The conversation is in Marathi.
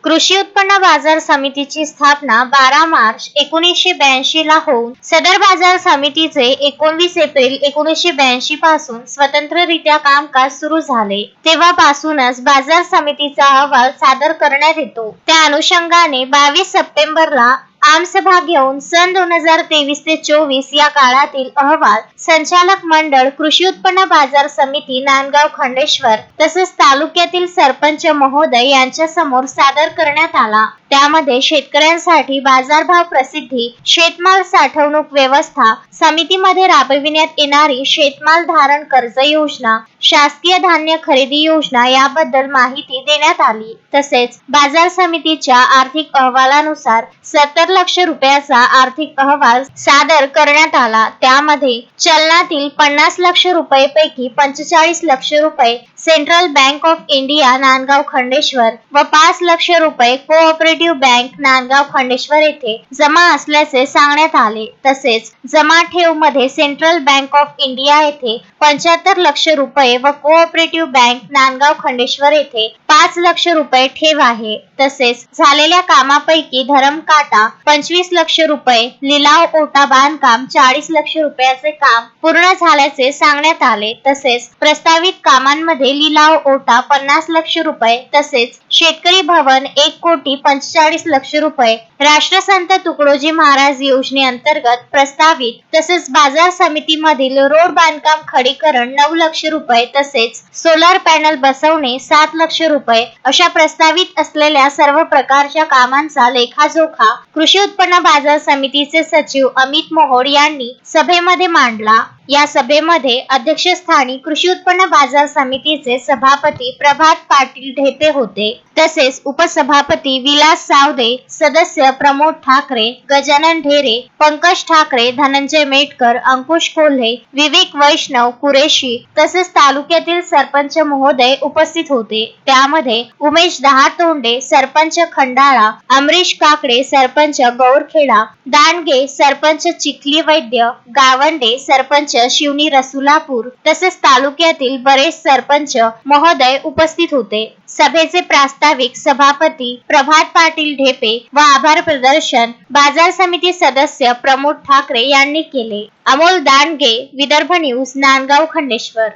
कृषी उत्पन्न बाजार समितीची स्थापना 12 मार्च 1982 ला होऊन सदर बाजार समितीचे 19 एप्रिल 1982 पासून स्वतंत्ररित्या कामकाज सुरू झाले. तेव्हापासूनच बाजार समितीचा अहवाल सादर करण्यात येतो. त्या अनुषंगाने 22 सप्टेंबरला आमसभा घेऊन सन 2023 ते 24 या काळातील अहवाल संचालक मंडळ कृषी उत्पन्न बाजार समिती नांदगाव खंडेश्वर तसेच तालुक्यातील सरपंच महोदय यांच्या समोर सादर करण्यात आला. त्यामध्ये शेतकऱ्यांसाठी बाजारभाव प्रसिद्धी, शेतमाल साठवणूक व्यवस्था, समितीमध्ये राबविण्यात येणारी शेतमाल धारण कर्ज योजना, शासकीय धान्य खरेदी योजना याबद्दल माहिती देण्यात आली. तसेच बाजार समितीच्या आर्थिक अहवालानुसार 70 लाख रुपयाचा आर्थिक अहवाल सादर करण्यात आला. त्यामध्ये चलनातील 50 लाख रुपये पैकी 45 लाख रुपये central bank of India Nandgaon Khandeshwar व 5 लाख रुपये कोऑपरेटिव्ह बँक नांदगाव खंडेश्वर येथे जमा असल्याचे सांगण्यात आले. तसेच जमा ठेव मध्ये सेंट्रल बँक ऑफ इंडिया येथे 75 लाख रुपये व कोऑपरेटिव्ह बँक नांदगाव खंडेश्वर येथे 5 लाख रुपये ठेव आहे. तसेच झालेल्या कामापैकी धरमकाटा 25 लाख रुपये, लिलाव ओटा बांधकाम 40 लाख रुपयाचे काम पूर्ण झाल्याचे सांगण्यात आले. तसेच प्रस्तावित कामांमध्ये लिलाव ओटा 50 लाख रुपये तसेच शेतकरी भवन 1,45,00,000 रुपये, राष्ट्रसंत तुकडोजी महाराज योजनेअंतर्गत प्रस्तावित तसेच बाजार समितीमधील रोड बांधकाम खडीकरण 9 लाख रुपये तसेच सोलर पॅनल बसवणे 7 लाख रुपये अशा प्रस्तावित असलेल्या सर्व प्रकारच्या कामांचा लेखाजोखा कृषी उत्पन्न बाजार समितीचे सचिव अमित मोहोड यांनी सभेमध्ये मांडला. या सभेमध्ये अध्यक्षस्थानी कृषी उत्पन्न बाजार समितीचे सभापती प्रभात पाटील ढेपे होते. तसेच उपसभापती विलास सावदे, सदस्य प्रमोद ठाकरे, गजानन ढेरे, पंकज ठाकरे, धनंजय मेटकर, अंकुश कोल्हे, विवेक वैष्णव कुरेशी तसेच तालुक्यातील सरपंच महोदय उपस्थित होते. त्यामध्ये उमेश दहातोंडे सरपंच खंडाळा, अमरीश काकडे सरपंच गौरखेडा, दांडगे सरपंच चिखली वैद्य, गावंडे सरपंच शिवनी रसुलापूर तसेच तालुक्यातील बरेच सरपंच महोदय उपस्थित होते. सभेचे प्रास्ताविक सभापती प्रभात पाटील ढेपे व आभार प्रदर्शन बाजार समिती सदस्य प्रमोद ठाकरे यांनी केले. अमोल दांडगे, विदर्भ न्यूज, नांदगाव खंडेश्वर.